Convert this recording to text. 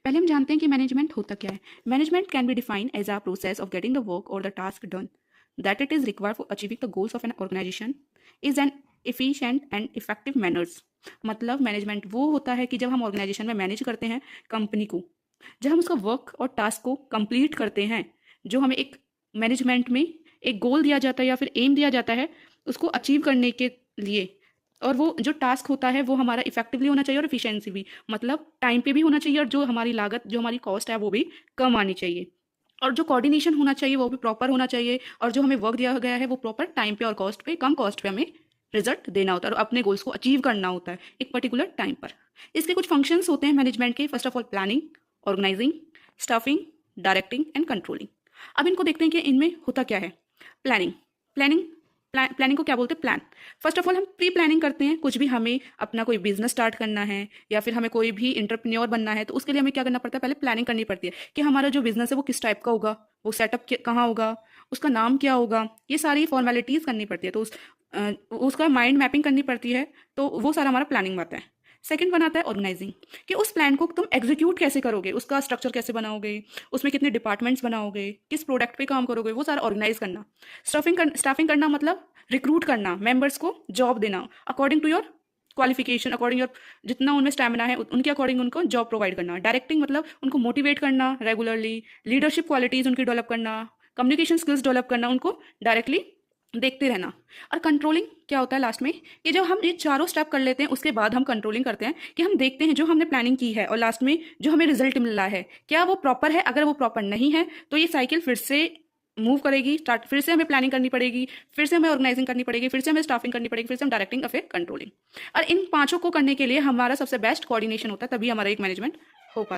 पहले हम जानते हैं कि मैनेजमेंट होता क्या है। Management can be defined as a process of getting the work और the task done that it is required for achieving the goals of an organisation is an efficient and effective manners. मतलब management वो होता है कि जब हम organisation में manage करते हैं कंपनी को, जब हम उसका वर्क और टास्क को कंप्लीट करते हैं, जो हमें एक मैनेजमेंट में एक गोल दिया जाता है या फिर एम दिया जाता है उसको अचीव करने के लिए। और वो जो टास्क होता है वो हमारा इफेक्टिवली होना चाहिए और इफिशियंसी भी, मतलब टाइम पे भी होना चाहिए, और जो हमारी लागत, जो हमारी कॉस्ट है वो भी कम आनी चाहिए, और जो कोऑर्डिनेशन होना चाहिए वो भी प्रॉपर होना चाहिए, और जो हमें वर्क दिया गया है वो प्रॉपर टाइम पे और कॉस्ट पे, कम कॉस्ट पे हमें रिजल्ट देना होता है और अपने गोल्स को अचीव करना होता है एक पर्टिकुलर टाइम पर। इसके कुछ फंक्शंस होते हैं मैनेजमेंट के। First of all planning, organising, staffing, directing and controlling. अब इनको देखते हैं कि इनमें होता क्या है। प्लानिंग प्लानिंग प्लानिंग को क्या बोलते हैं? प्लान। फर्स्ट ऑफ ऑल हम प्री प्लानिंग करते हैं। कुछ भी हमें अपना कोई बिजनेस स्टार्ट करना है या फिर हमें कोई भी इंटरप्रेन्योर बनना है तो उसके लिए हमें क्या करना पड़ता है? पहले प्लानिंग करनी पड़ती है कि हमारा जो बिजनेस है वो किस टाइप का होगा, वो सेटअप कहाँ होगा, उसका नाम क्या होगा, ये सारी फॉर्मेलिटीज़ करनी पड़ती है। तो उसका माइंड मैपिंग करनी पड़ती है। तो वो सारा हमारा प्लानिंग में आता है। सेकंड वन आता है ऑर्गेनाइजिंग, कि उस प्लान को तुम एग्जीक्यूट कैसे करोगे, उसका स्ट्रक्चर कैसे बनाओगे, उसमें कितने डिपार्टमेंट्स बनाओगे, किस प्रोडक्ट पे काम करोगे, वो सारा ऑर्गेनाइज करना। स्टाफिंग करना मतलब रिक्रूट करना, मेंबर्स को जॉब देना according to your qualification, according your जितना उनमें स्टैमिना है उनके अकॉर्डिंग उनको जॉब प्रोवाइड करना। डायरेक्टिंग मतलब उनको मोटिवेट करना रेगुलरली, लीडरशिप क्वालिटीज़ उनकी डेवलप करना, कम्युनिकेशन स्किल्स डेवलप करना, उनको डायरेक्टली देखते रहना। और कंट्रोलिंग क्या होता है लास्ट में, कि जब हम ये चारों स्टेप कर लेते हैं उसके बाद हम कंट्रोलिंग करते हैं, कि हम देखते हैं जो हमने प्लानिंग की है और लास्ट में जो हमें रिजल्ट मिल रहा है क्या वो प्रॉपर है। अगर वो प्रॉपर नहीं है तो ये साइकिल फिर से मूव करेगी, स्टार्ट, फिर से हमें प्लानिंग करनी पड़ेगी, फिर से हमें ऑर्गेनाइजिंग करनी पड़ेगी, फिर से हमें स्टाफिंग करनी पड़ेगी, फिर से हम डायरेक्टिंग और फिर कंट्रोलिंग। और इन पांचों को करने के लिए हमारा सबसे बेस्ट कोऑर्डिनेशन होता है, तभी हमारा एक मैनेजमेंट हो पाता है।